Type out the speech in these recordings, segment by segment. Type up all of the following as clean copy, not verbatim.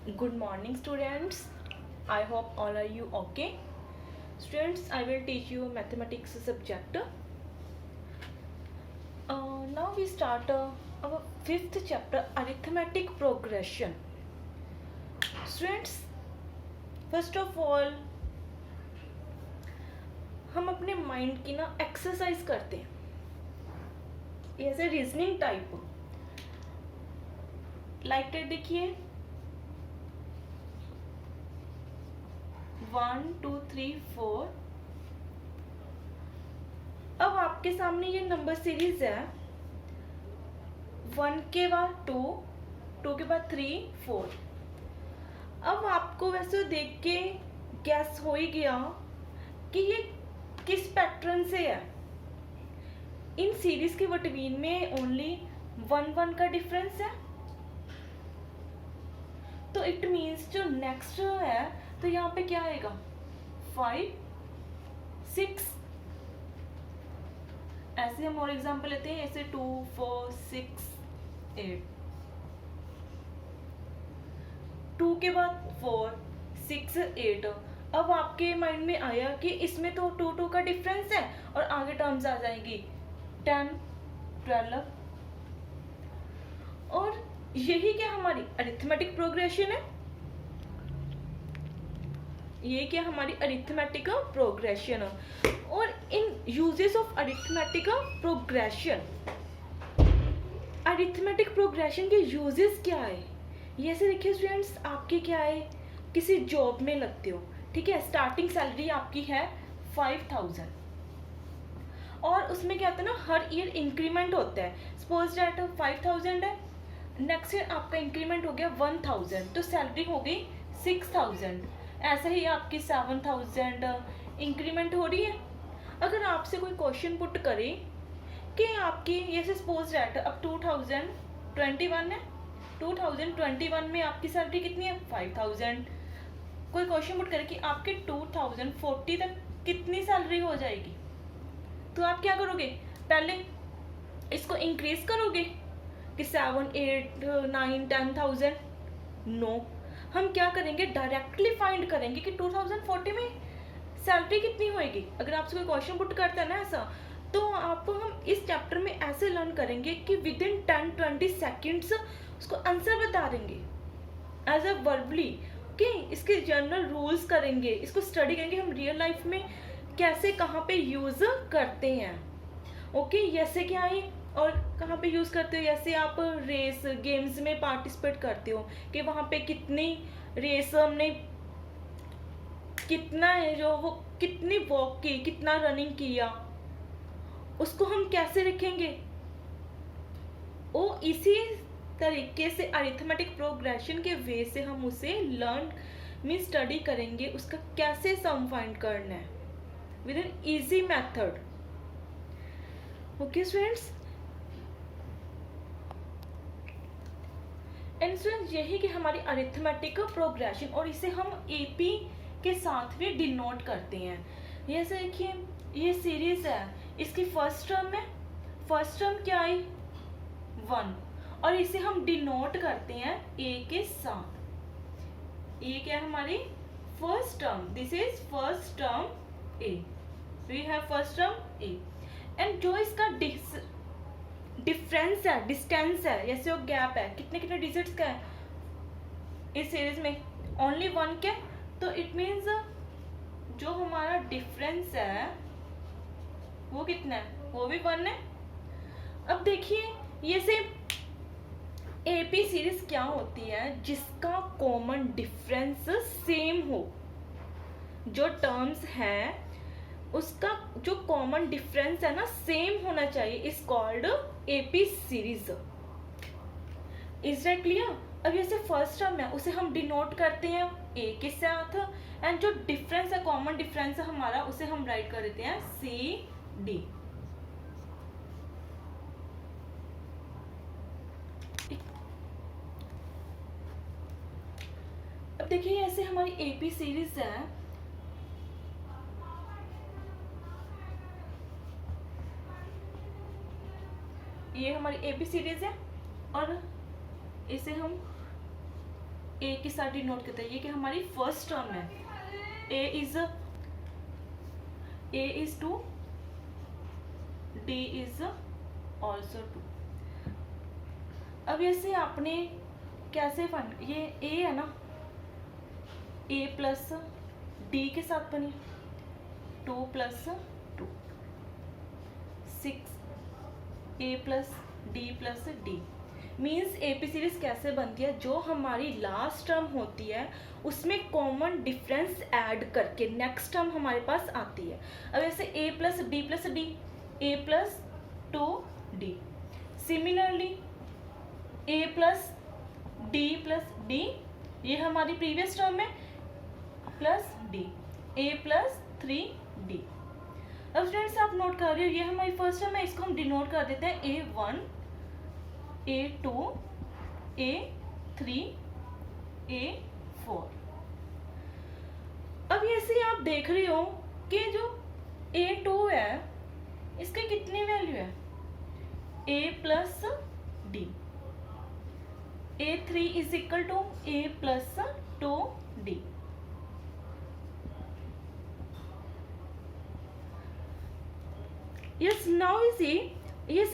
Good morning, students. I hope all are you okay. Students, I will teach you mathematics subject. Now we start our fifth chapter, arithmetic progression. Students, first of all हम अपने mind की ना exercise करते हैं as a reasoning type. Like that देखिए 1 2 3 4। अब आपके सामने ये नंबर सीरीज है, 1 के बाद 2, 2 के बाद 3 4। अब आपको वैसे देख के गैस हो ही गया कि ये किस पैटर्न से है। इन सीरीज के बिटवीन में ओनली 1 1 का डिफरेंस है, तो इट मीन्स जो नेक्स्ट है तो यहाँ पे क्या आएगा 5 6। ऐसे हम और एग्जांपल लेते हैं, ऐसे 2 4 6 8। 2 के बाद 4 6 8। अब आपके माइंड में आया कि इसमें तो 2 2 का डिफरेंस है और आगे टर्म्स आ जाएगी 10 12। और यही क्या हमारी अरिथमेटिक प्रोग्रेशन है, ये क्या हमारी अरिथमेटिक प्रोग्रेशन। और in uses of arithmetic progression, arithmetic progression के यूजेस क्या है ये से देखिए स्टूडेंट्स। आपके क्या है, किसी जॉब में लगते हो, ठीक है, स्टार्टिंग सैलरी आपकी है 5000 और उसमें क्या होता है ना, हर ईयर इंक्रीमेंट होता है। सपोज दैट 5000 है, नेक्स्ट ईयर आपका इंक्रीमेंट हो गया 1000, तो सैलरी हो गई 6000। ऐसे ही आपकी 7000 इंक्रीमेंट हो रही है। अगर आपसे कोई क्वेश्चन पुट करे कि आपकी ये से सपोज दैट अब 2021 है, 2021 में आपकी सैलरी कितनी है 5000। कोई क्वेश्चन पुट करे कि आपके 2040 तक कितनी सैलरी हो जाएगी, तो आप क्या करोगे, पहले इसको इंक्रीज करोगे कि 7 8 9 10,000। नो, हम क्या करेंगे, डायरेक्टली फाइंड करेंगे कि 2040 में सैलरी कितनी होएगी। अगर आपसे कोई क्वेश्चन पुट करता है ना ऐसा, तो आपको हम इस चैप्टर में ऐसे लर्न करेंगे कि विद इन 10-20 सेकेंड्स उसको आंसर बता देंगे एज अ वर्बली। ओके, इसके जनरल रूल्स करेंगे, इसको स्टडी करेंगे हम रियल लाइफ में कैसे कहाँ पे यूज करते हैं। ओके, जैसे क्या है और कहाँ पे यूज़ करते हो, जैसे आप रेस गेम्स में पार्टिसिपेट करते हो कि वहाँ पे कितनी रेस हमने, कितना है जो वो कितनी वॉक की, कितना रनिंग किया, उसको हम कैसे रखेंगे। वो इसी तरीके से अरिथमेटिक प्रोग्रेशन के वे से हम उसे लर्न में स्टडी करेंगे, उसका कैसे सम फाइंड करना है with an easy method. Okay students, and students यही कि हमारी अरिथमेटिक प्रोग्रेशन, और इसे हम एपी के साथ भी डिनोट करते हैं। जैसे देखिए ये सीरीज है, इसकी फर्स्ट टर्म है, फर्स्ट टर्म क्या है 1, और इसे हम डिनोट करते हैं ए के साथ। ये क्या है हमारी first term, this is first term A, we have first term A. And जो इसका डिफरेंस है, डिस्टेंस है, जैसे वो गैप है, कितने कितने डिजिट्स का है इस सीरीज में, ओनली 1 के, तो इट मीन्स जो हमारा डिफरेंस है वो कितना है, वो भी 1 है। अब देखिए ये से एपी सीरीज क्या होती है, जिसका कॉमन डिफरेंस सेम हो, जो टर्म्स हैं उसका जो कॉमन डिफरेंस है ना सेम होना चाहिए, is called AP series. Is that clear. अब जैसे फर्स्ट टर्म है उसे हम डिनोट करते हैं ए के साथ, एंड जो डिफरेंस है, कॉमन डिफरेंस है हमारा, उसे हम राइट कर देते हैं सी डी। अब देखिए ऐसे हमारी एपी सीरीज है, ये हमारी एपी सीरीज है और इसे हम ए के साथ डिनोट करता है, ये कि हमारी फर्स्ट टर्म है, ए इज 2, डी इज ऑल्सो 2। अब ऐसे आपने कैसे फाइंड, ये ए है ना, ए प्लस डी के साथ बनी 2 plus 2, 6 A plus D means AP series कैसे बनती है, जो हमारी लास्ट टर्म होती है उसमें कॉमन डिफरेंस ऐड करके नेक्स्ट टर्म हमारे पास आती है। अब ऐसे ए प्लस डी, ए प्लस 2d, सिमिलरली ए प्लस डी ये हमारी प्रीवियस टर्म है, प्लस डी, ए प्लस 3d। अब स्टूडेंट्स आप नोट कर रहे हो, ये हमारी फर्स्ट टर्म है, इसको हम डिनोट कर देते हैं A1, A2, A3, A4। अब ऐसे आप देख रहे हो कि जो A2 है इसके कितनी वैल्यू है, A plus d, A3 is equal to A plus 2d। Yes, now you see, yes,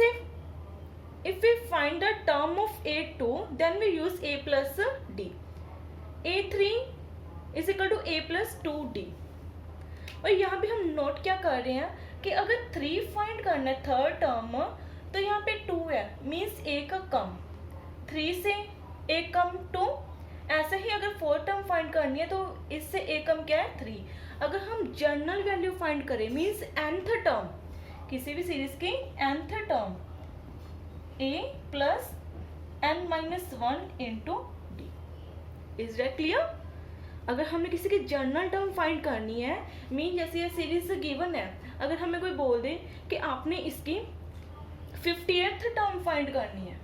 if we find the term of A2, then we use A plus D. A3 is equal to A plus 2D. और यहाँ पे हम note क्या कर रहे हैं कि अगर 3 फाइंड करना है थर्ड टर्म, तो यहाँ पे 2 है, मीन्स A का कम, 3 से A कम 2। ऐसे ही अगर फोर्थ टर्म फाइंड करनी है तो इससे A कम क्या है 3। अगर हम जनरल वैल्यू फाइंड करें, मीन्स nth टर्म, किसी भी सीरीज की nth term, a plus n-1 into D. Is that clear? अगर हमें किसी की जनरल टर्म फाइंड करनी है, मीन जैसे ये सीरीज गिवन है, अगर हमें कोई बोल दे कि आपने इसकी 50th टर्म फाइंड करनी है,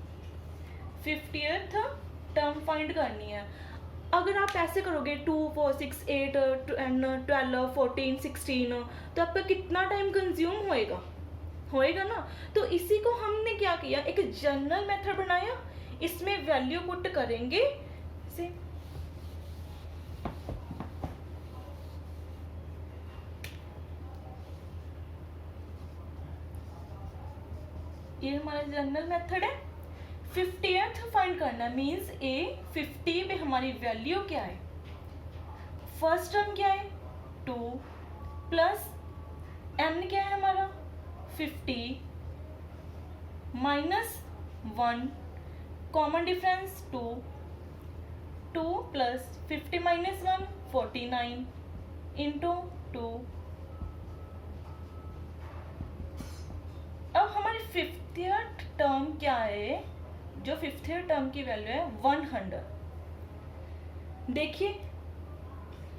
50th टर्म फाइंड करनी है, अगर आप ऐसे करोगे 2, 4, 6, 8, 12, 14, 16, तो आपका कितना टाइम कंज्यूम होएगा ना। तो इसी को हमने क्या किया, एक जनरल मेथड बनाया, इसमें वैल्यू पुट करेंगे से ये हमारा जनरल मेथड है। 50th फाइंड करना मीन्स ए 50 पे हमारी वैल्यू क्या है, फर्स्ट टर्म क्या है 2 प्लस n क्या है हमारा 50 minus 1, common difference 2 plus 50 minus 1 49 into 2। अब हमारी 50th टर्म क्या है, जो 50th टर्म की वैल्यू है 100। देखिए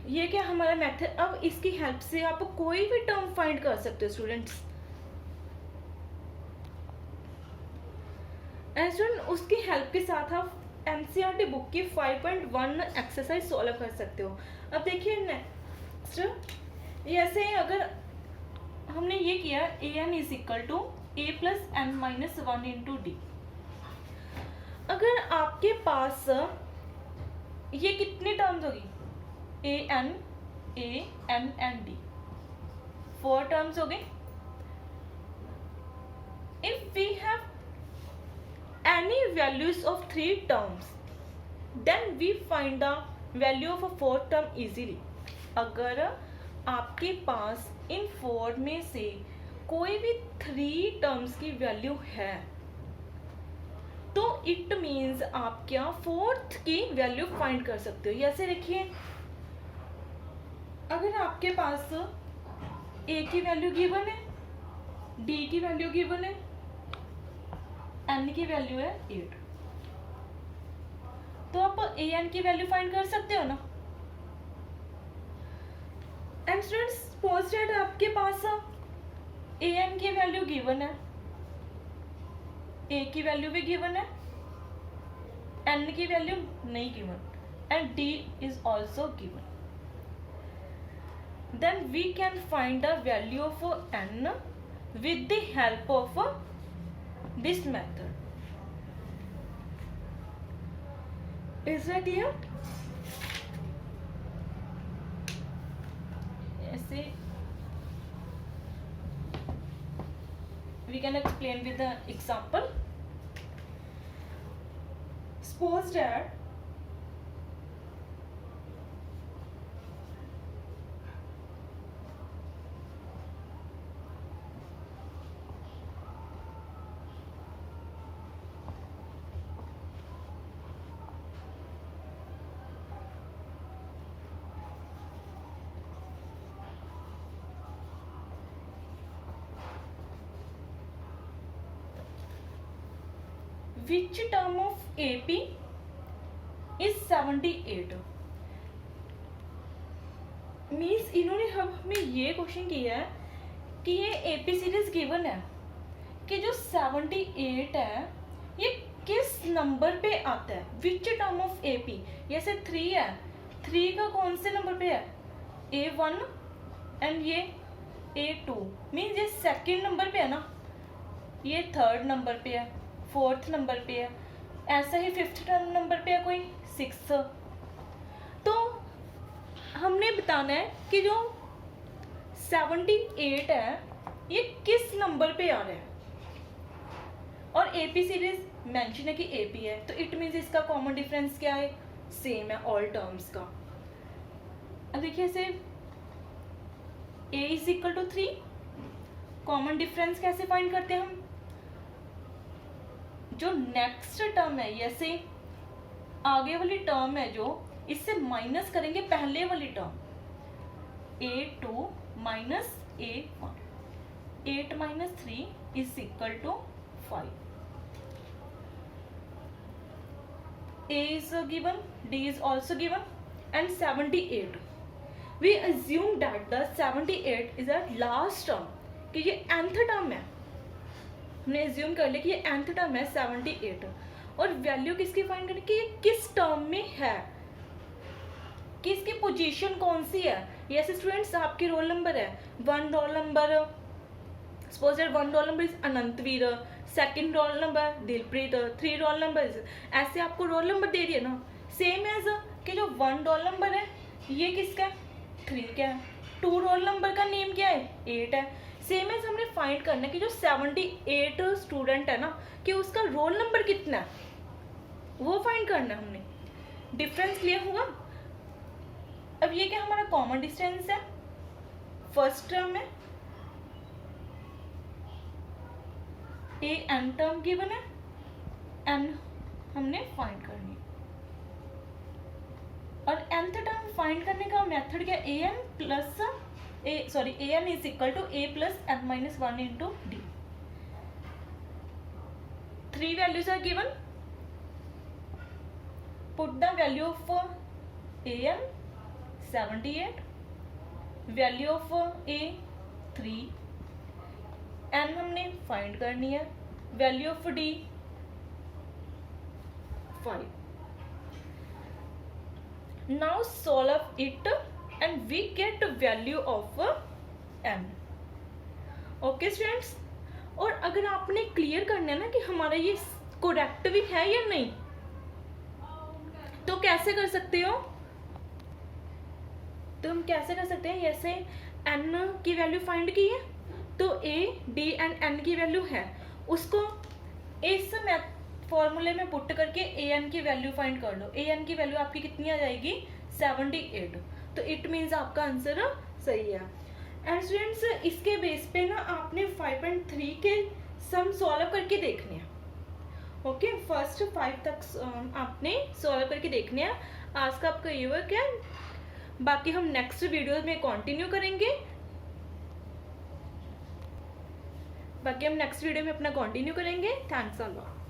ये क्या हमारा मेथड, अब इसकी हेल्प से आप कोई भी टर्म फाइंड कर सकते हो स्टूडेंट्स। एंड स्टूडेंट उसकी हेल्प के साथ आप एनसीईआरटी बुक की 5.1 एक्सरसाइज सॉल्व कर सकते हो। अब देखिए नेक्स्ट, ऐसे अगर हमने ये किया an is equal to a plus n-1 into d. अगर आपके पास ये कितनी टर्म्स होगी, an, a, n and d, 4 terms हो गई। If we have any values of 3 terms, then we find the value of a 4th term easily। अगर आपके पास इन 4 में से कोई भी 3 टर्म्स की वैल्यू है, तो इट मीन्स आप क्या 4th की वैल्यू फाइंड कर सकते हो। ऐसे देखिए, अगर आपके पास a की वैल्यू गिवन है, d की वैल्यू गिवन है, n की वैल्यू है 8, तो आप an की वैल्यू फाइंड कर सकते हो ना। एंड स्टूडेंट्स सपोज दैट आपके पास an की वैल्यू गिवन है, a की वैल्यू भी गिवन है, n की वैल्यू नहीं given, and d is also given. Then we can find the value of n with the help of this method। Is that clear? जैसे we can explain with the example. Suppose that which term of AP is 78 means इन्होंने हमें ये question किया है कि ये AP series given है कि जो 78 है ये किस नंबर पे आता है. विच टर्म ऑफ AP, जैसे 3 है, 3 का कौन से नंबर पे है, A1 एंड ये A2 मीन्स ये सेकंड नंबर पे है ना, ये थर्ड नंबर पे है, फोर्थ नंबर पे है, ऐसा ही फिफ्थ नंबर पे है कोई, सिक्स. तो हमने बताना है कि जो 78 है ये किस नंबर पे आ रहा है. और AP सीरीज मेंशन है कि AP है, तो इट मीन्स इसका कॉमन डिफरेंस क्या है, सेम है ऑल टर्म्स का. अब देखिए इसे A is equal to 3, common difference कैसे फाइंड करते हैं हम, जो नेक्स्ट टर्म है जैसे आगे वाली टर्म है जो इससे माइनस करेंगे पहले वाली term, A2 minus A1, 8 minus 3 is equal to 5. A is given, D is also given and 78. We assume that the 78 is a last term, कि ये nth टर्म है. हमने एज्यूम कर लिया कि ये nth टर्म है 78 और वैल्यू किसकी फाइंड करनी कि ये किस टर्म में है, कि इसकी पोजीशन कौन सी है. जैसे स्टूडेंट्स आपकी रोल नंबर है, 1 roll number, suppose that 1 roll number is Anantveer, second roll number Dilpreet, 3 roll number, ऐसे आपको रोल नंबर दे रही है ना. सेम एज कि जो 1 रोल नंबर है ये किसका है, 3 का है. 2 रोल नंबर का नेम क्या है, 8 है. सेम एज हमने फाइंड करना है कि जो 78 स्टूडेंट है ना कि उसका रोल नंबर कितना है, वो फाइंड करना है हमने. डिफरेंस क्लियर हुआ. अब ये क्या हमारा कॉमन डिस्टेंस है, फर्स्ट टर्म में एन टर्म गिवन है, एन हमने फाइंड करनी है. और nth टर्म फाइंड करने का मेथड क्या, an plus an is equal to a plus n minus 1 into d. 3 values are given, put the value of an 78, value of a 3, n हमने find करनी है, value of d 5. Now solve it and we get value of n. Okay students, और अगर आपने clear करना है ना कि हमारा ये करेक्ट भी है या नहीं, तो कैसे कर सकते हो, तो हम कैसे कर सकते हैं, जैसे n की वैल्यू फाइंड की है तो a d एंड n की वैल्यू है, उसको इस फॉर्मूले में पुट करके an की वैल्यू फाइंड कर लो. an की वैल्यू आपकी कितनी आ जाएगी, 78. तो इट मीन्स आपका आंसर सही है. एंड स्टूडेंट्स इसके बेस पे ना आपने 5.3 के सम सॉल्व करके देखने हैं. ओके, फर्स्ट 5 तक आपने सॉल्व करके देखने हैं. आज का आपका ये वर्क है, बाकी हम नेक्स्ट वीडियो में कंटिन्यू करेंगे. अपना कंटिन्यू करेंगे. Thanks a lot.